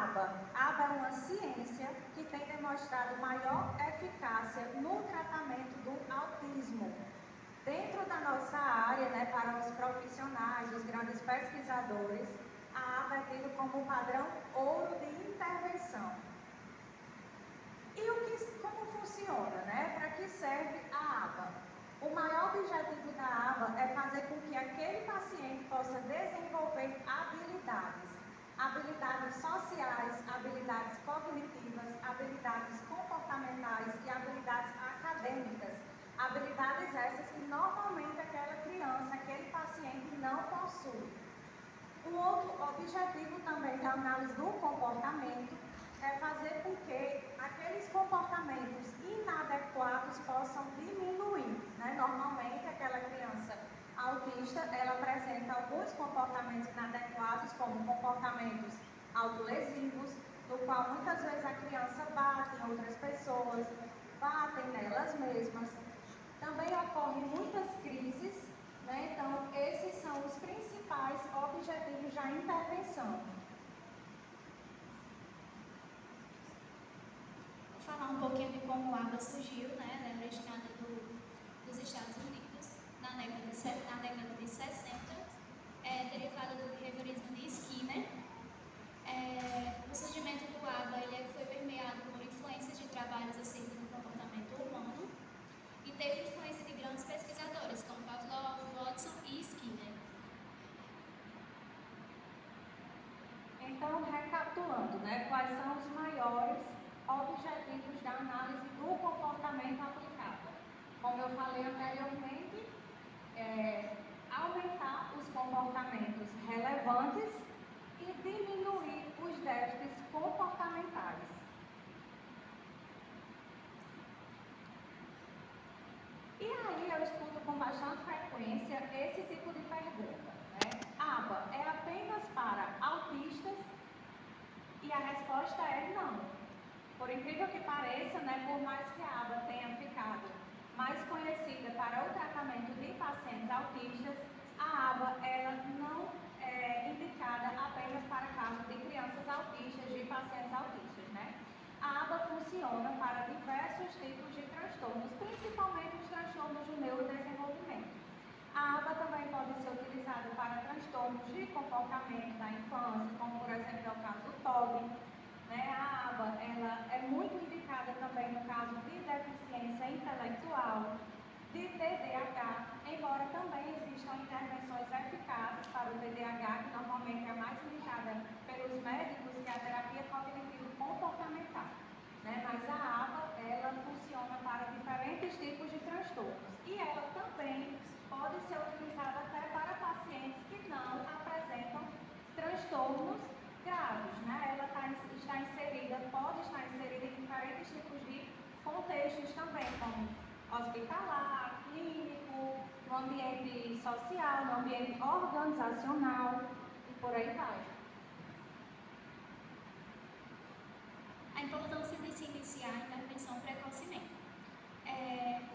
ABA? ABA é uma ciência que tem demonstrado maior eficácia no tratamento do autismo. Dentro da nossa área, né, para os profissionais, os grandes pesquisadores, a ABA é tida como o padrão ouro de intervenção. E como funciona, né? Para que serve a ABA? O maior objetivo da ABA é fazer com que aquele paciente possa desenvolver habilidades sociais, habilidades cognitivas, habilidades comportamentais e habilidades acadêmicas. Habilidades essas que normalmente aquela criança, aquele paciente não possui. Um outro objetivo também da análise do comportamento é fazer com que aqueles comportamentos inadequados possam diminuir, né? Normalmente, aquela criança autista, ela apresenta alguns comportamentos inadequados, como comportamentos autolesivos, no qual muitas vezes a criança bate em outras pessoas, batem nelas mesmas. Também ocorrem muitas crises, né? Então, esses são os principais objetivos da intervenção. Vou falar um pouquinho de como a ABA surgiu, né? Ela é originada dos Estados Unidos, na década de 60, derivada do behaviorismo de Skinner. O surgimento do ABA ele foi permeado por influências de trabalhos acerca do comportamento humano e teve influência de grandes pesquisadores como Pavlov, Watson e Skinner. Então, recapitulando, né, quais são os maiores objetivos da análise do comportamento aplicado? Como eu falei anteriormente, aumentar os comportamentos relevantes e diminuir os déficits comportamentais. E aí eu escuto com bastante frequência esse tipo de pergunta, né? ABA é apenas para autistas? E a resposta é não. Por incrível que pareça, né, por mais que a ABA tenha ficado mais conhecida para o tratamento de pacientes autistas, a ABA ela não é indicada apenas para casos de crianças autistas, de pacientes autistas, né? A ABA funciona para diversos tipos de transtornos, principalmente os transtornos do neurodesenvolvimento. A ABA também pode ser utilizada para transtornos de comportamento da infância, como por exemplo é o caso do TOD. Né? A ABA ela é muito indicada também no caso de deficiência intelectual, de TDAH, embora também existam intervenções eficazes para o TDAH, que normalmente é mais indicada pelos médicos, que é a terapia cognitivo-comportamental. Né? Mas a ABA ela funciona para diferentes tipos de transtornos e ela também pode ser utilizada até para pacientes que não apresentam transtornos graves, né? Ela pode estar inserida em diferentes tipos de contextos também, como hospitalar, clínico, no ambiente social, no ambiente organizacional e por aí vai. A importância de se iniciar a intervenção precocemente.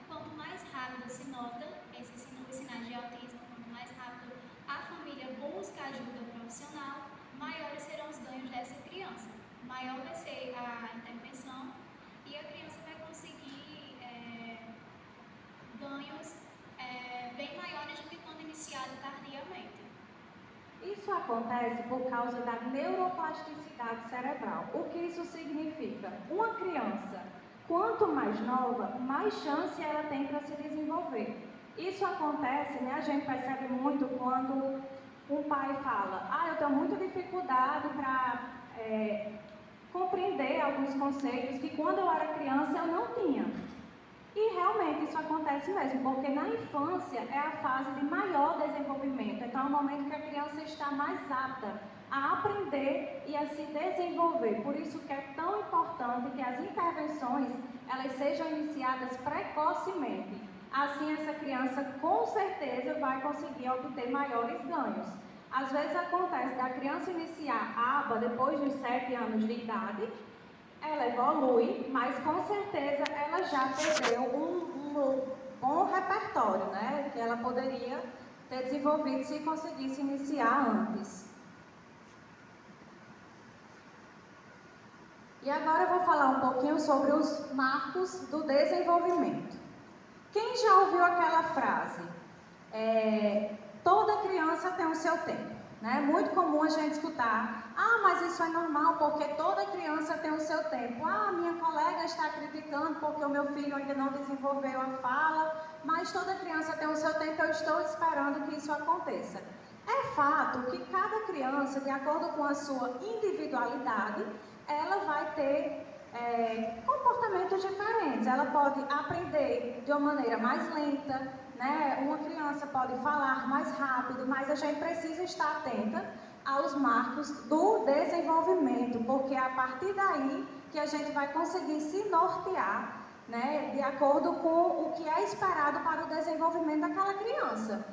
Quanto mais rápido se nota os sinais de autismo, quanto mais rápido a família busca ajuda profissional, maiores serão os ganhos dessa criança. Maior vai ser a intervenção e a criança vai conseguir ganhos bem maiores do que quando iniciado tardiamente. Isso acontece por causa da neuroplasticidade cerebral. O que isso significa? Uma criança, quanto mais nova, mais chance ela tem para se desenvolver. Isso acontece, né? A gente percebe muito quando um pai fala: eu tenho muita dificuldade para compreender alguns conceitos que quando eu era criança eu não tinha. E realmente isso acontece mesmo, porque na infância é a fase de maior desenvolvimento. Então é o momento que a criança está mais apta a aprender e a se desenvolver. Por isso que é tão importante que as intervenções elas sejam iniciadas precocemente. Assim essa criança com certeza vai conseguir obter maiores ganhos. Às vezes acontece da criança iniciar a ABA depois dos 7 anos de idade, ela evolui, mas com certeza ela já perdeu um bom repertório, né? Que ela poderia ter desenvolvido se conseguisse iniciar antes. E agora eu vou falar um pouquinho sobre os marcos do desenvolvimento. Quem já ouviu aquela frase? Toda criança tem o seu tempo, né? É muito comum a gente escutar, mas isso é normal porque toda criança tem o seu tempo. Minha colega está criticando porque o meu filho ainda não desenvolveu a fala, mas toda criança tem o seu tempo, eu estou esperando que isso aconteça. É fato que cada criança, de acordo com a sua individualidade, ela vai ter comportamentos diferentes. Ela pode aprender de uma maneira mais lenta, né? Uma criança pode falar mais rápido, mas a gente precisa estar atenta aos marcos do desenvolvimento, porque é a partir daí que a gente vai conseguir se nortear, né? De acordo com o que é esperado para o desenvolvimento daquela criança.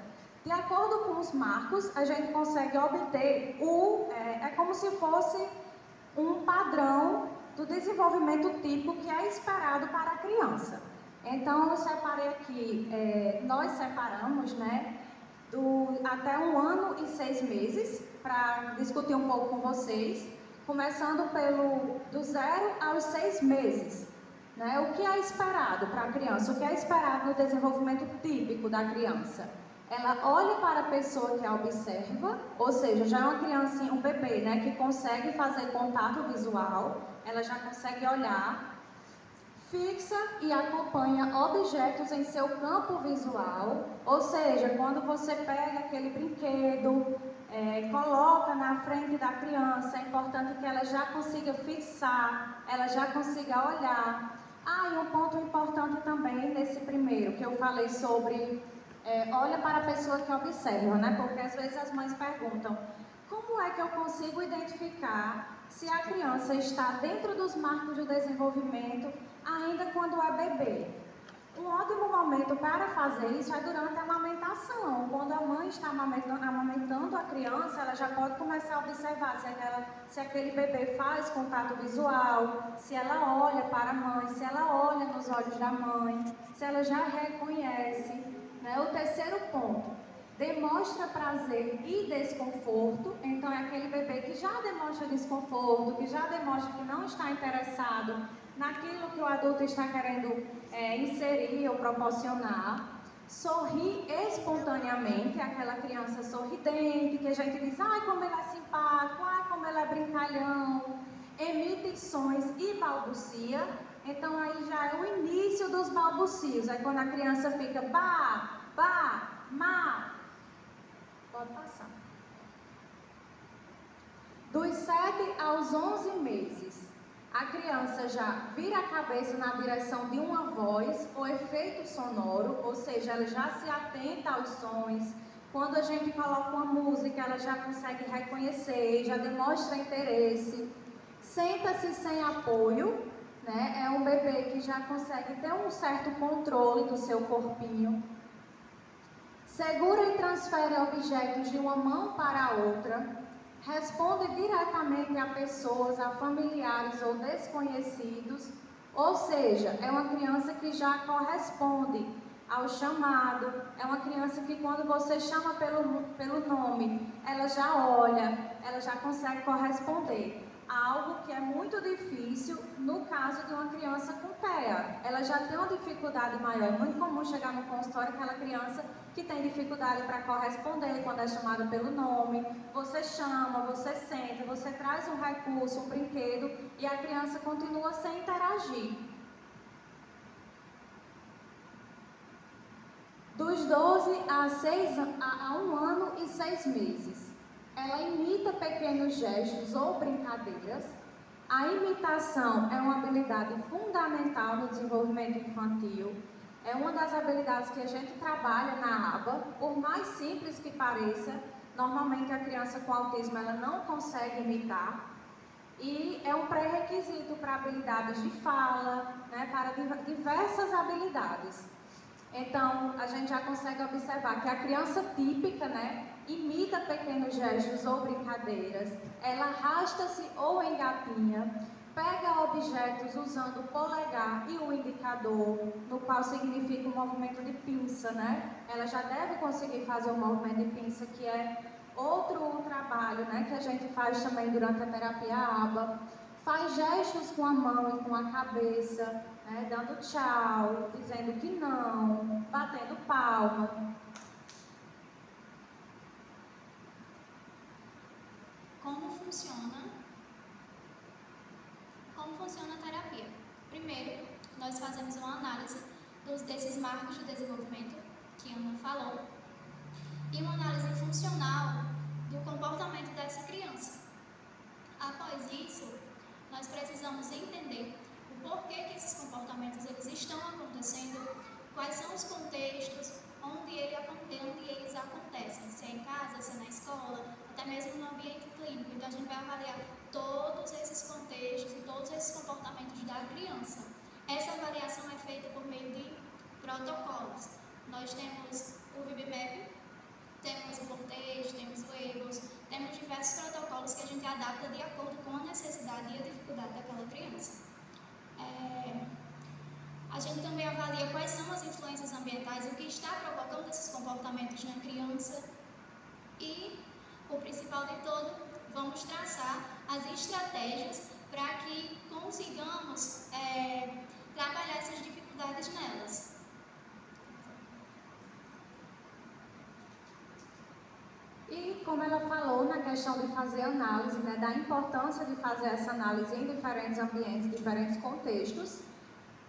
De acordo com os marcos, a gente consegue obter é como se fosse um padrão do desenvolvimento típico que é esperado para a criança. Então, eu separei aqui, nós separamos, né, até 1 ano e 6 meses, para discutir um pouco com vocês, começando do 0 aos 6 meses. Né, o que é esperado para a criança? O que é esperado no desenvolvimento típico da criança? Ela olha para a pessoa que a observa, ou seja, já é uma criancinha, um bebê, né, que consegue fazer contato visual, ela já consegue olhar, fixa e acompanha objetos em seu campo visual, ou seja, quando você pega aquele brinquedo, coloca na frente da criança, é importante que ela já consiga fixar, ela já consiga olhar. E um ponto importante também nesse primeiro, que eu falei sobre... olha para a pessoa que observa, né? Porque às vezes as mães perguntam, como é que eu consigo identificar se a criança está dentro dos marcos do desenvolvimento ainda quando é bebê? Um ótimo momento para fazer isso é durante a amamentação. Quando a mãe está amamentando a criança, ela já pode começar a observar se aquele bebê faz contato visual, se ela olha para a mãe, se ela olha nos olhos da mãe, se ela já reconhece. Né? O terceiro ponto, demonstra prazer e desconforto. Então é aquele bebê que já demonstra desconforto, que já demonstra que não está interessado naquilo que o adulto está querendo inserir ou proporcionar. Sorri espontaneamente, aquela criança sorridente, que a gente diz, como ele é simpático, como ele é brincalhão. Emite sons e balbucia. Então aí já é o início dos balbucios, é quando a criança fica ba, ma. Pode passar. Dos 7 aos 11 meses, a criança já vira a cabeça na direção de uma voz ou efeito sonoro, ou seja, ela já se atenta aos sons. Quando a gente coloca uma música, ela já consegue reconhecer, já demonstra interesse. Senta-se sem apoio, né? É um bebê que já consegue ter um certo controle do seu corpinho. Segura e transfere objetos de uma mão para a outra. Responde diretamente a pessoas, a familiares ou desconhecidos, ou seja, é uma criança que já corresponde ao chamado, é uma criança que quando você chama pelo nome, ela já olha, ela já consegue corresponder. Algo que é muito difícil no caso de uma criança com TEA. Ela já tem uma dificuldade maior. É muito comum chegar no consultório aquela criança que tem dificuldade para corresponder quando é chamada pelo nome. Você chama, você senta, você traz um recurso, um brinquedo e a criança continua sem interagir. Dos 12 a 1 ano e 6 meses. Ela imita pequenos gestos ou brincadeiras. A imitação é uma habilidade fundamental no desenvolvimento infantil. É uma das habilidades que a gente trabalha na aba. Por mais simples que pareça, normalmente a criança com autismo ela não consegue imitar. E é um pré-requisito para habilidades de fala, né, para diversas habilidades. Então, a gente já consegue observar que a criança típica, né, imita pequenos gestos ou brincadeiras, ela arrasta-se ou engatinha, pega objetos usando o polegar e o indicador, no qual significa o movimento de pinça, né? Ela já deve conseguir fazer o movimento de pinça, que é outro trabalho, né, que a gente faz também durante a terapia ABA. faz gestos com a mão e com a cabeça, né, dando tchau, dizendo que não, batendo palma. Como funciona a terapia? Primeiro, nós fazemos uma análise desses marcos de desenvolvimento que a Ana falou e uma análise funcional do comportamento dessa criança. Após isso, nós precisamos entender o porquê que esses comportamentos eles estão acontecendo, quais são os contextos onde eles acontecem, se é em casa, se é na escola, até mesmo no ambiente clínico. Então a gente vai avaliar todos esses contextos e todos esses comportamentos da criança. Essa avaliação é feita por meio de protocolos. Nós temos o VibMap, temos o Contexto, temos o EGOS, temos diversos protocolos que a gente adapta de acordo com a necessidade e a dificuldade daquela criança. A gente também avalia quais são as influências ambientais, o que está provocando esses comportamentos na criança e, o principal de todo, vamos traçar as estratégias para que consigamos trabalhar essas dificuldades nelas. E como ela falou na questão de fazer análise, né, da importância de fazer essa análise em diferentes ambientes, diferentes contextos,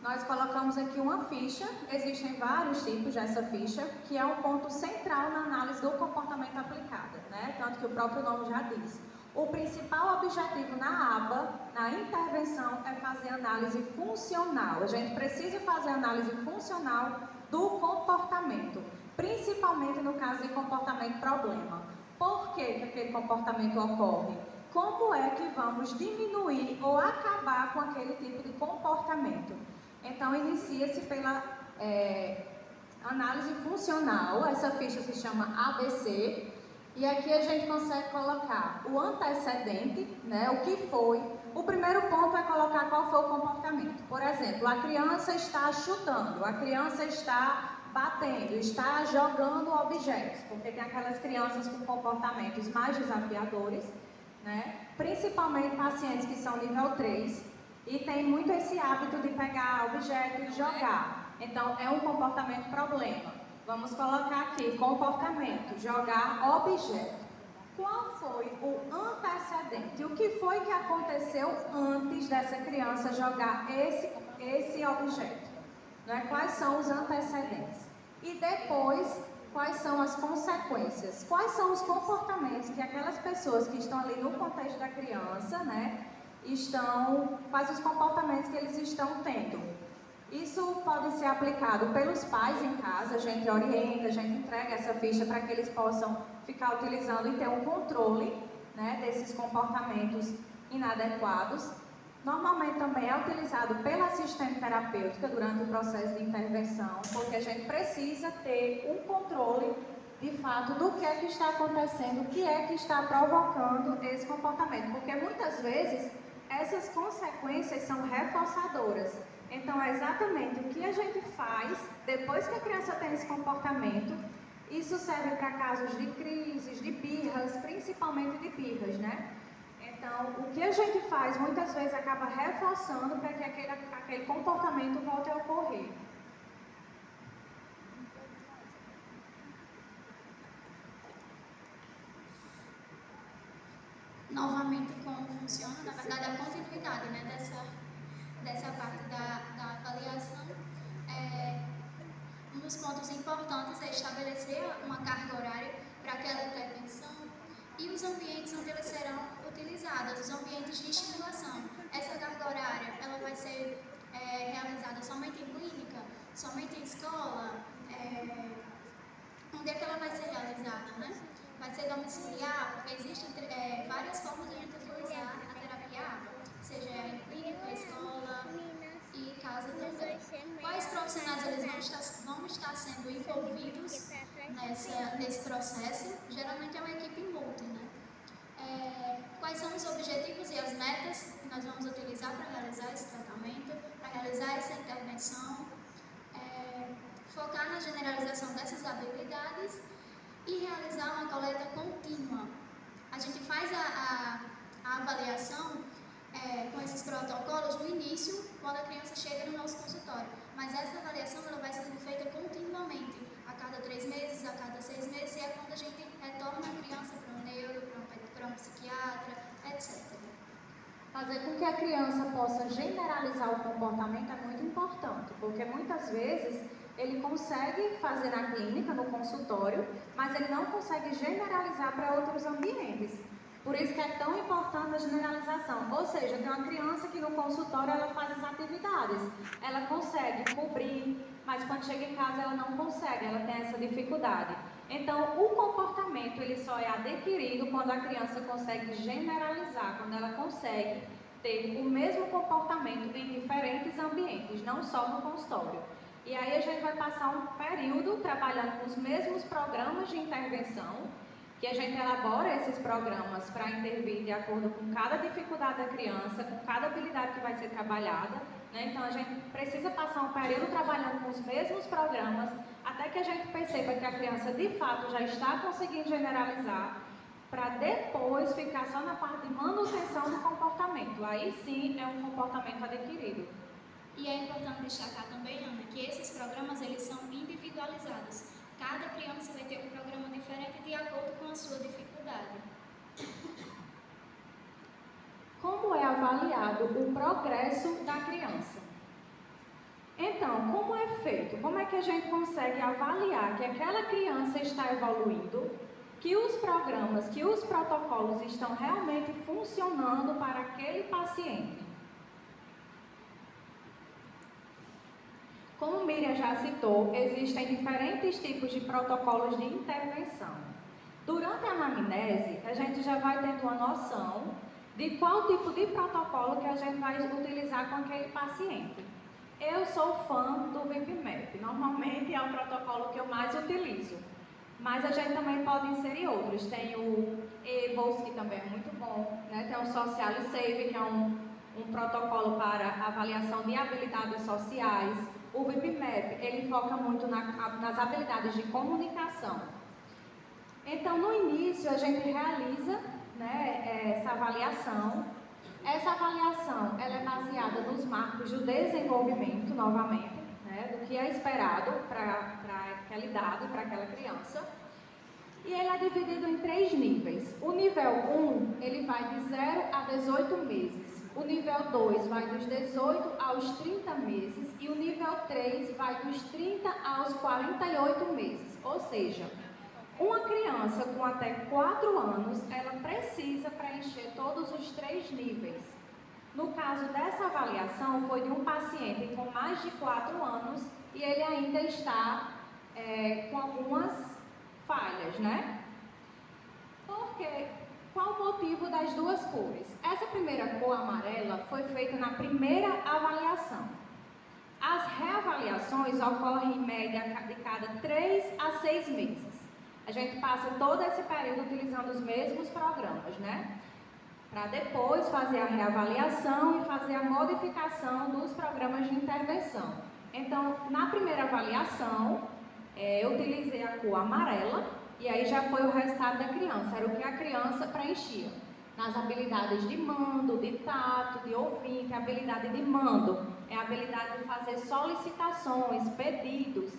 nós colocamos aqui uma ficha, existem vários tipos dessa ficha, que é um ponto central na análise do comportamento aplicado, né, tanto que o próprio nome já diz. O principal objetivo na aba, na intervenção, é fazer análise funcional. A gente precisa fazer análise funcional do comportamento, principalmente no caso de comportamento problema. Por que aquele comportamento ocorre? Como é que vamos diminuir ou acabar com aquele tipo de comportamento? Então, inicia-se pela análise funcional. Essa ficha se chama ABC. E aqui a gente consegue colocar o antecedente, né, o que foi. O primeiro ponto é colocar qual foi o comportamento. Por exemplo, a criança está chutando, a criança está batendo, está jogando objetos, porque tem aquelas crianças com comportamentos mais desafiadores, né, principalmente pacientes que são nível 3 e tem muito esse hábito de pegar objetos e jogar. Então, é um comportamento problema. Vamos colocar aqui, comportamento, jogar objeto. Qual foi o antecedente? O que foi que aconteceu antes dessa criança jogar esse objeto? Né? Quais são os antecedentes? E depois, quais são as consequências? Quais são os comportamentos que aquelas pessoas que estão ali no contexto da criança, né, quais os comportamentos que eles estão tendo? Isso pode ser aplicado pelos pais em casa, a gente orienta, a gente entrega essa ficha para que eles possam ficar utilizando e ter um controle, né, desses comportamentos inadequados. Normalmente também é utilizado pela assistente terapêutica durante o processo de intervenção, porque a gente precisa ter um controle de fato do que é que está acontecendo, o que é que está provocando esse comportamento, porque muitas vezes essas consequências são reforçadoras. Então, é exatamente o que a gente faz depois que a criança tem esse comportamento. Isso serve para casos de crises, de birras, principalmente de birras, né? Então, o que a gente faz muitas vezes acaba reforçando para que aquele comportamento volte a ocorrer. Novamente, como funciona, na verdade, a continuidade, né, dessa parte da avaliação. Um dos pontos importantes é estabelecer uma carga horária para aquela intervenção e os ambientes onde elas serão utilizadas, os ambientes de estimulação. Essa carga horária ela vai ser realizada somente em clínica, somente em escola, onde é que ela vai ser realizada, né? Vai ser domiciliar, porque existem várias formas de a gente utilizar a terapia ABA, seja em clínica, escola e casa também. Quais profissionais eles vão estar sendo envolvidos nesse processo? Geralmente é uma equipe multi, né? Quais são os objetivos e as metas que nós vamos utilizar para realizar esse tratamento, para realizar essa intervenção? Focar na generalização dessas habilidades e realizar uma coleta contínua. A gente faz a avaliação com protocolos no início, quando a criança chega no nosso consultório. Mas essa avaliação ela vai sendo feita continuamente, a cada 3 meses, a cada 6 meses, e é quando a gente retorna a criança para um neuro, para um psiquiatra, etc. Fazer com que a criança possa generalizar o comportamento é muito importante, porque muitas vezes ele consegue fazer na clínica, no consultório, mas ele não consegue generalizar para outros ambientes. Por isso que é tão importante a generalização. Ou seja, tem uma criança que no consultório ela faz as atividades, ela consegue cobrir, mas quando chega em casa ela não consegue, ela tem essa dificuldade. Então, o comportamento ele só é adquirido quando a criança consegue generalizar, quando ela consegue ter o mesmo comportamento em diferentes ambientes, não só no consultório. E aí a gente vai passar um período trabalhando com os mesmos programas de intervenção, que a gente elabora esses programas para intervir de acordo com cada dificuldade da criança, com cada habilidade que vai ser trabalhada, né? Então a gente precisa passar um período trabalhando com os mesmos programas, até que a gente perceba que a criança de fato já está conseguindo generalizar, para depois ficar só na parte de manutenção do comportamento. Aí sim é um comportamento adquirido. E é importante destacar também, Ana, que esses programas eles são individualizados. Cada criança vai ter um programa diferente de acordo com a sua dificuldade. Como é avaliado o progresso da criança? Então, como é feito? Como é que a gente consegue avaliar que aquela criança está evoluindo, que os programas, que os protocolos estão realmente funcionando para aquele paciente? Como Miriam já citou, existem diferentes tipos de protocolos de intervenção. Durante a anamnese, a gente já vai tendo uma noção de qual tipo de protocolo que a gente vai utilizar com aquele paciente. Eu sou fã do VIPMAP, normalmente é o protocolo que eu mais utilizo, mas a gente também pode inserir outros. Tem o EBOS, que também é muito bom, né? Tem o Social Save, que é um protocolo para avaliação de habilidades sociais. O VIPMAP, ele foca muito nas habilidades de comunicação. Então, no início, a gente realiza, né, essa avaliação. Essa avaliação ela é baseada nos marcos do desenvolvimento, novamente, né, do que é esperado para aquela idade, para aquela criança. E ele é dividido em 3 níveis. O nível 1, ele vai de 0 a 18 meses. O nível 2 vai dos 18 aos 30 meses. E o nível 3 vai dos 30 aos 48 meses. Ou seja, uma criança com até 4 anos, ela precisa preencher todos os 3 níveis. No caso dessa avaliação, foi de um paciente com mais de 4 anos e ele ainda está com algumas falhas, né? Porque, qual o motivo das duas cores? Essa primeira cor amarela foi feita na primeira avaliação. As reavaliações ocorrem em média de cada 3 a 6 meses. A gente passa todo esse período utilizando os mesmos programas, né? Para depois fazer a reavaliação e fazer a modificação dos programas de intervenção. Então, na primeira avaliação, eu utilizei a cor amarela e aí já foi o resultado da criança, era o que a criança preenchia. Nas habilidades de mando, de tato, de ouvinte, a habilidade de mando é a habilidade de fazer solicitações, pedidos.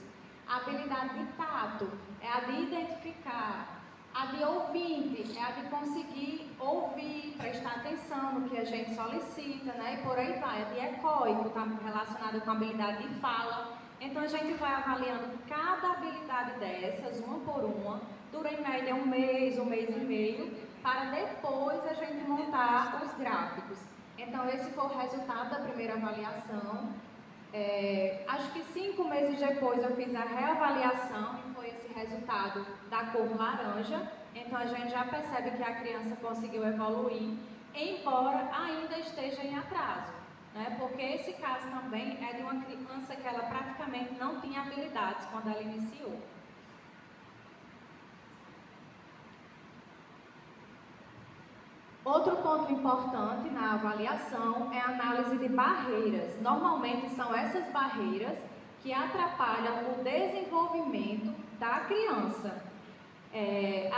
A habilidade de tato é a de identificar. A de ouvinte é a de conseguir ouvir, prestar atenção no que a gente solicita, né? E por aí vai. A de ecóico está relacionada com a habilidade de fala. Então a gente vai avaliando cada habilidade dessas, uma por uma, dura em média um mês e meio, para depois a gente montar os gráficos. Então esse foi o resultado da primeira avaliação. Acho que 5 meses depois eu fiz a reavaliação e foi esse resultado da cor laranja. Então a gente já percebe que a criança conseguiu evoluir, embora ainda esteja em atraso, né? Porque esse caso também é de uma criança que ela praticamente não tinha habilidades quando ela iniciou. Outro ponto importante na avaliação é a análise de barreiras. Normalmente são essas barreiras que atrapalham o desenvolvimento da criança.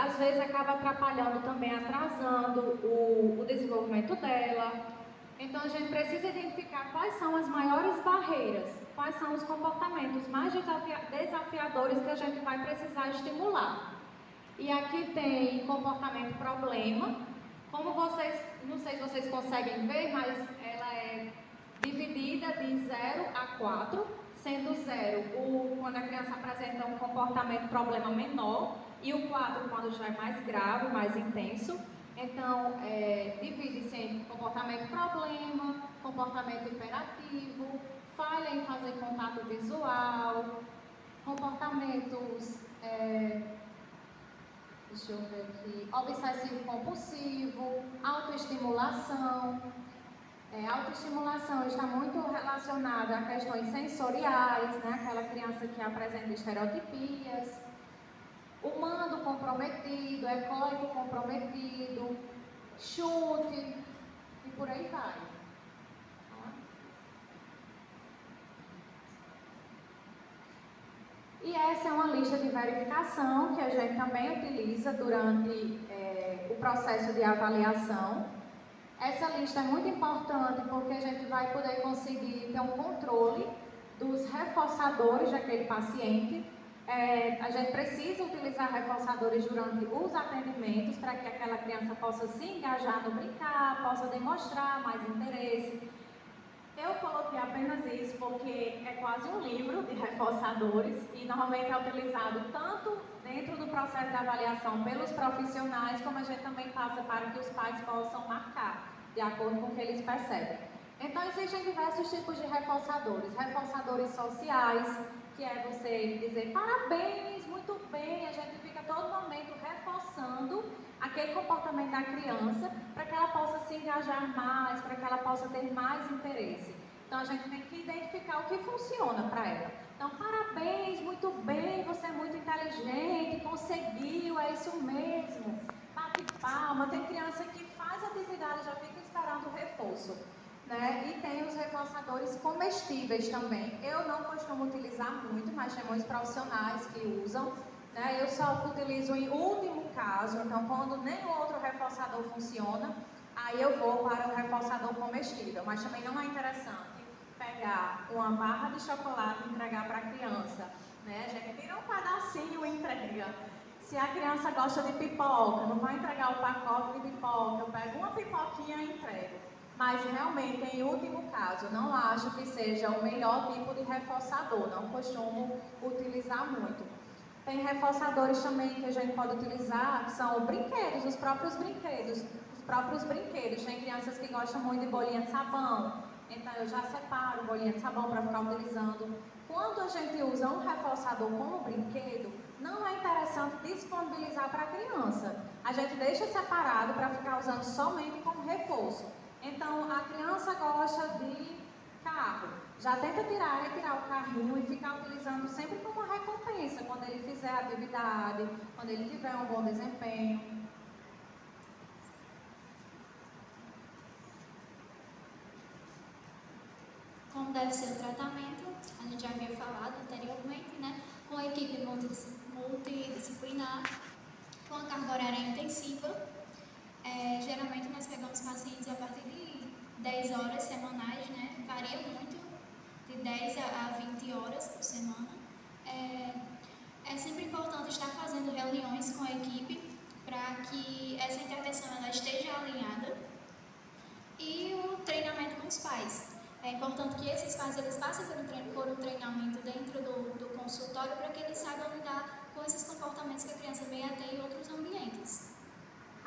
Às vezes acaba atrapalhando também, atrasando o desenvolvimento dela. Então, a gente precisa identificar quais são as maiores barreiras, quais são os comportamentos mais desafiadores que a gente vai precisar estimular. E aqui tem comportamento problema. Como vocês, não sei se vocês conseguem ver, mas ela é dividida de 0 a 4, sendo 0 quando a criança apresenta um comportamento problema menor e o 4 quando já é mais grave, mais intenso. Então, divide-se em comportamento problema, comportamento hiperativo, falha em fazer contato visual, comportamentos, deixa eu ver aqui, obsessivo compulsivo, autoestimulação. Autoestimulação está muito relacionada a questões sensoriais, né? Aquela criança que apresenta estereotipias. Humano comprometido, egóico comprometido, chute e por aí vai. E essa é uma lista de verificação que a gente também utiliza durante o processo de avaliação. Essa lista é muito importante porque a gente vai poder conseguir ter um controle dos reforçadores daquele paciente. A gente precisa utilizar reforçadores durante os atendimentos para que aquela criança possa se engajar no brincar, possa demonstrar mais interesse. Eu coloquei apenas isso porque é quase um livro de reforçadores e normalmente é utilizado tanto dentro do processo de avaliação pelos profissionais, como a gente também passa para que os pais possam marcar, de acordo com o que eles percebem. Então, existem diversos tipos de reforçadores. Reforçadores sociais, que é você dizer parabéns, muito bem, a gente fica todo momento reforçando aquele comportamento da criança para que ela possa se engajar mais, para que ela possa ter mais interesse. Então, a gente tem que identificar o que funciona para ela. Então, parabéns, muito bem, você é muito inteligente, conseguiu, é isso mesmo. Bate palma, tem criança que faz atividade e já fica esperando o reforço. Né? E tem os reforçadores comestíveis também. Eu não costumo utilizar muito, mas tem muitos profissionais que usam. Né? Eu só utilizo em último caso, então quando nenhum outro reforçador funciona, aí eu vou para o reforçador comestível. Mas também não é interessante pegar uma barra de chocolate e entregar para a criança. Né? A gente tira um pedacinho e entrega. Se a criança gosta de pipoca, não vai entregar o pacote de pipoca, eu pego uma pipoquinha e entrego. Mas realmente, em último caso, não acho que seja o melhor tipo de reforçador, não costumo utilizar muito. Tem reforçadores também que a gente pode utilizar, que são brinquedos, os próprios brinquedos. Tem crianças que gostam muito de bolinha de sabão, então eu já separo bolinha de sabão para ficar utilizando. Quando a gente usa um reforçador como brinquedo, não é interessante disponibilizar para a criança. A gente deixa separado para ficar usando somente como reforço. Então, a criança gosta de carro, já tenta retirar o carrinho e ficar utilizando sempre como uma recompensa, quando ele fizer a atividade, quando ele tiver um bom desempenho. Como deve ser o tratamento, a gente já havia falado anteriormente, né? Com a equipe multidisciplinar, com a carga horária intensiva. Geralmente nós pegamos pacientes a partir de 10 horas semanais, né? Varia muito, de 10 a 20 horas por semana. É sempre importante estar fazendo reuniões com a equipe para que essa intervenção ela esteja alinhada. E o treinamento com os pais. É importante que esses pais eles passem por um treinamento dentro do consultório para que eles saibam lidar com esses comportamentos que a criança vem a ter em outros ambientes.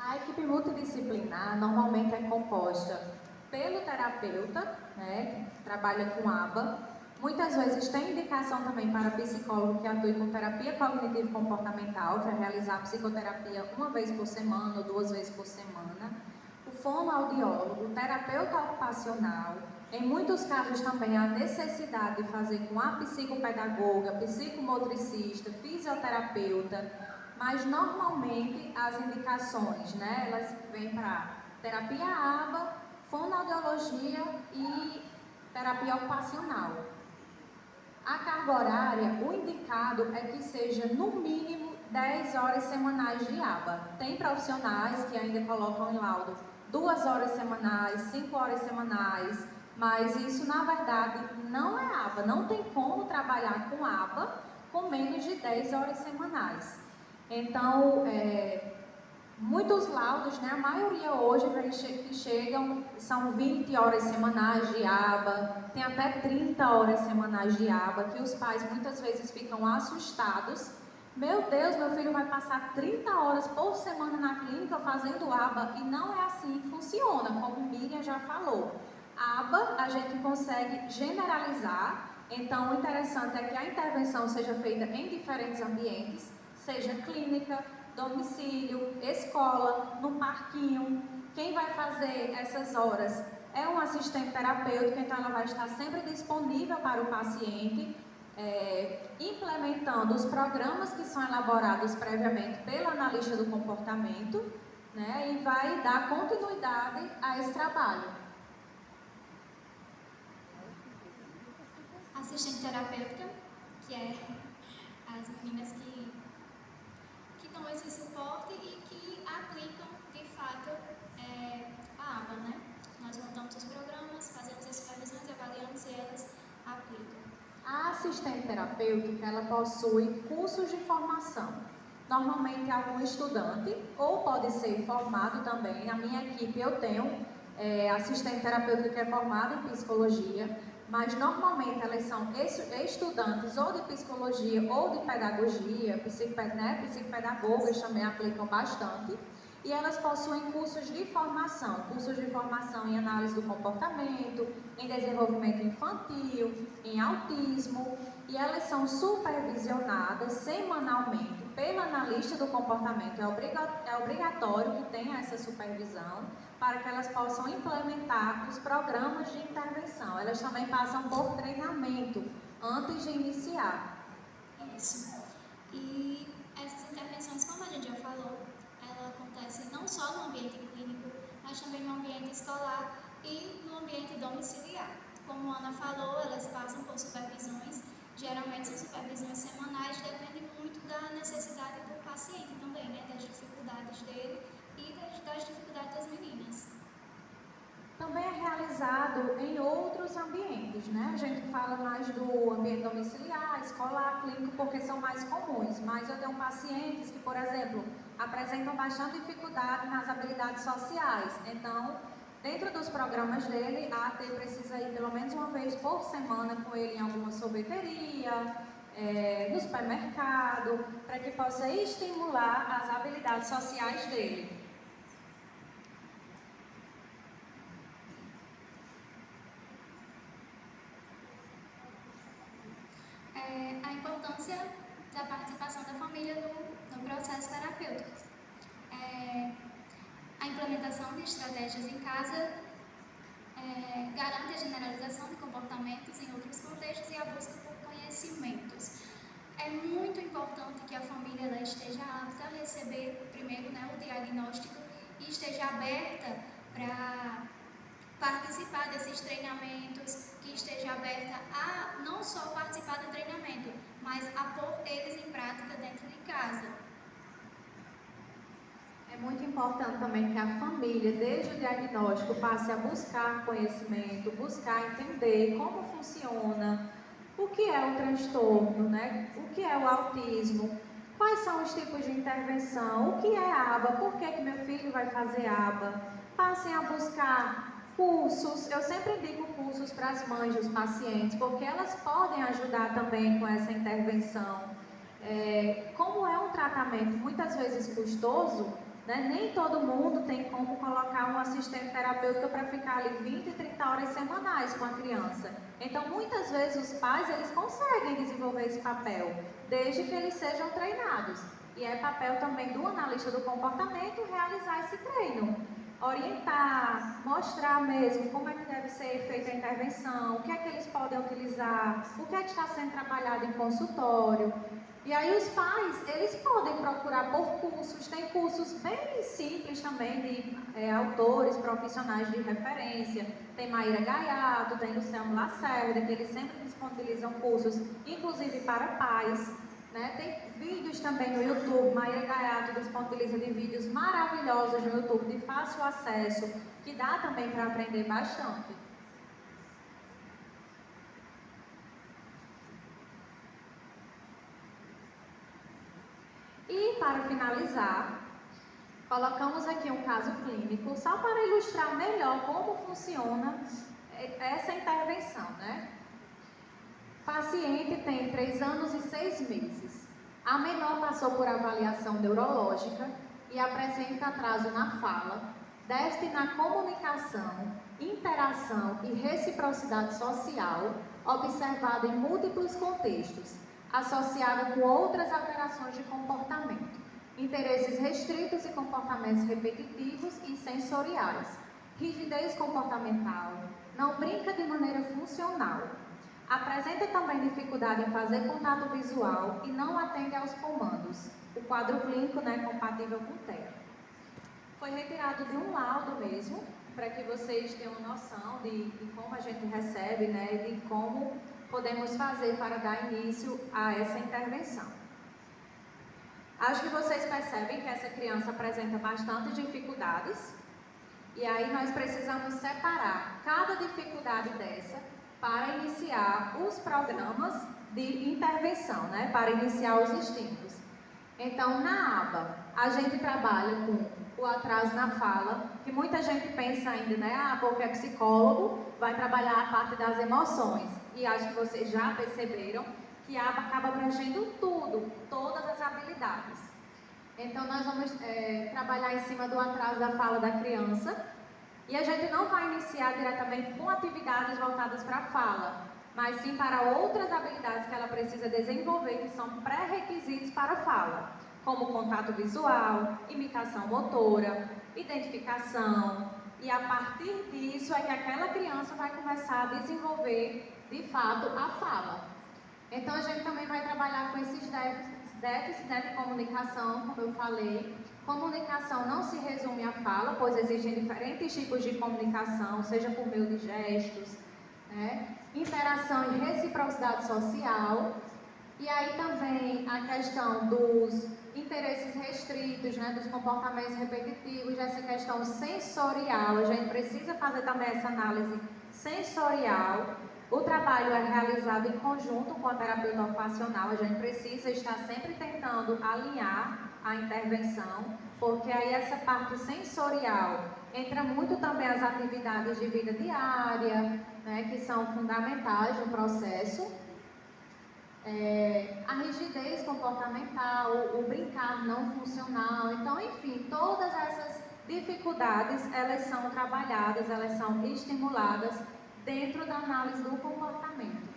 A equipe multidisciplinar normalmente é composta pelo terapeuta, né, que trabalha com ABA. Muitas vezes tem indicação também para psicólogo que atue com terapia cognitivo-comportamental, que é realizar psicoterapia uma vez por semana ou 2 vezes por semana. O fonoaudiólogo, o terapeuta ocupacional. Em muitos casos também há necessidade de fazer com a psicopedagoga, psicomotricista, fisioterapeuta. Mas normalmente as indicações, né, elas vêm para terapia ABA, fonoaudiologia e terapia ocupacional. A carga horária, o indicado é que seja no mínimo 10 horas semanais de ABA. Tem profissionais que ainda colocam em laudo 2 horas semanais, 5 horas semanais, mas isso na verdade não é aba, não tem como trabalhar com aba com menos de 10 horas semanais. Então, muitos laudos, né, a maioria hoje que chegam são 20 horas semanais de aba, tem até 30 horas semanais de aba, que os pais muitas vezes ficam assustados. Meu Deus, meu filho vai passar 30 horas por semana na clínica fazendo aba, e não é assim que funciona, como Miriam já falou. Aba a gente consegue generalizar, então o interessante é que a intervenção seja feita em diferentes ambientes, seja clínica, domicílio, escola, no parquinho. Quem vai fazer essas horas é um assistente terapêutico, então ela vai estar sempre disponível para o paciente, implementando os programas que são elaborados previamente pelo analista do comportamento, né, e vai dar continuidade a esse trabalho. Assistente terapeuta, que é as meninas que dão esse suporte e que aplicam, de fato, a aba, né? Nós montamos os programas, fazemos as supervisões, avaliamos se elas aplicam. A assistente terapêutica, ela possui cursos de formação. Normalmente algum estudante, ou pode ser formado também. Na minha equipe eu tenho assistente terapêutica que é formada em psicologia, mas normalmente elas são estudantes ou de psicologia ou de pedagogia, psicopedagogas também aplicam bastante. E elas possuem cursos de formação em análise do comportamento, em desenvolvimento infantil, em autismo, e elas são supervisionadas semanalmente pelo analista do comportamento. É obrigatório que tenha essa supervisão para que elas possam implementar os programas de intervenção. Elas também passam por treinamento antes de iniciar. Isso. E essas intervenções, como a gente já falou, ela acontece não só no ambiente clínico, mas também no ambiente escolar e no ambiente domiciliar. Como a Ana falou, elas passam por supervisões, geralmente são supervisões semanais, depende muito da necessidade do paciente também, né, das dificuldades dele e das dificuldades das meninas. Também é realizado em outros ambientes, né? A gente fala mais do ambiente domiciliar, escolar, clínico, porque são mais comuns, mas eu tenho pacientes que, por exemplo, apresentam bastante dificuldade nas habilidades sociais. Então, dentro dos programas dele, a AT precisa ir pelo menos uma vez por semana com ele em alguma sorveteria, no supermercado, para que possa estimular as habilidades sociais dele. A importância da participação da família no processo terapêutico. A implementação de estratégias em casa garante a generalização de comportamentos em outros contextos e a busca por conhecimentos. É muito importante que a família ela esteja apta a receber primeiro, né, o diagnóstico e esteja aberta para participar desses treinamentos, que esteja aberta a não só participar do treinamento, mas a pôr eles em prática dentro de casa. É muito importante também que a família, desde o diagnóstico, passe a buscar conhecimento, buscar entender como funciona, o que é o transtorno, né? O que é o autismo, quais são os tipos de intervenção, o que é aba, por que meu filho vai fazer aba. Passem a buscar cursos, eu sempre indico cursos para as mães dos pacientes, porque elas podem ajudar também com essa intervenção. Como é um tratamento muitas vezes custoso, né, nem todo mundo tem como colocar um assistente terapêutico para ficar ali 20, 30 horas semanais com a criança. Então, muitas vezes os pais eles conseguem desenvolver esse papel, desde que eles sejam treinados. E é papel também do analista do comportamento realizar esse treino. Orientar, mostrar mesmo como é que deve ser feita a intervenção, o que é que eles podem utilizar, o que é que está sendo trabalhado em consultório. E aí os pais, eles podem procurar por cursos, tem cursos bem simples também de autores profissionais de referência, tem Maíra Gaiato, tem Luciano Lacerda, que eles sempre disponibilizam cursos, inclusive para pais. né? Tem vídeos também no YouTube, Maíra Gaiato disponibiliza de vídeos maravilhosos no YouTube, de fácil acesso, que dá também para aprender bastante. E para finalizar, colocamos aqui um caso clínico, só para ilustrar melhor como funciona essa intervenção, né? O paciente tem 3 anos e 6 meses. A menor passou por avaliação neurológica e apresenta atraso na fala, déficit na comunicação, interação e reciprocidade social, observada em múltiplos contextos, associada com outras alterações de comportamento, interesses restritos e comportamentos repetitivos e sensoriais, rigidez comportamental, não brinca de maneira funcional. Apresenta também dificuldade em fazer contato visual e não atende aos comandos. O quadro clínico não é compatível com o TEA. Foi retirado de um laudo mesmo, para que vocês tenham noção de como a gente recebe, né, de como podemos fazer para dar início a essa intervenção. Acho que vocês percebem que essa criança apresenta bastante dificuldades, e aí nós precisamos separar cada dificuldade dessa para iniciar os programas de intervenção, né? Para iniciar os estímulos. Então, na aba, a gente trabalha com o atraso na fala, que muita gente pensa ainda, né? Ah, porque é psicólogo, vai trabalhar a parte das emoções. E acho que vocês já perceberam que a aba acaba abrangendo tudo, todas as habilidades. Então, nós vamos trabalhar em cima do atraso da fala da criança. E a gente não vai iniciar diretamente com atividades voltadas para a fala, mas sim para outras habilidades que ela precisa desenvolver, que são pré-requisitos para a fala, como contato visual, imitação motora, identificação. E a partir disso é que aquela criança vai começar a desenvolver, de fato, a fala. Então, a gente também vai trabalhar com esses déficits, né, de comunicação, como eu falei. Comunicação não se resume à fala, pois existem diferentes tipos de comunicação, seja por meio de gestos, né? Interação e reciprocidade social. E aí também a questão dos interesses restritos, né, dos comportamentos repetitivos, essa questão sensorial. A gente precisa fazer também essa análise sensorial. O trabalho é realizado em conjunto com a terapeuta ocupacional. A gente precisa estar sempre tentando alinhar a intervenção, porque aí essa parte sensorial entra muito também as atividades de vida diária, né, que são fundamentais no processo. A rigidez comportamental, o brincar não funcional. Então, enfim, todas essas dificuldades, elas são trabalhadas, elas são estimuladas dentro da análise do comportamento.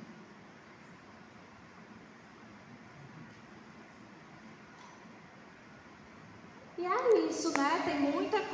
E é isso, né? Tem muita coisa.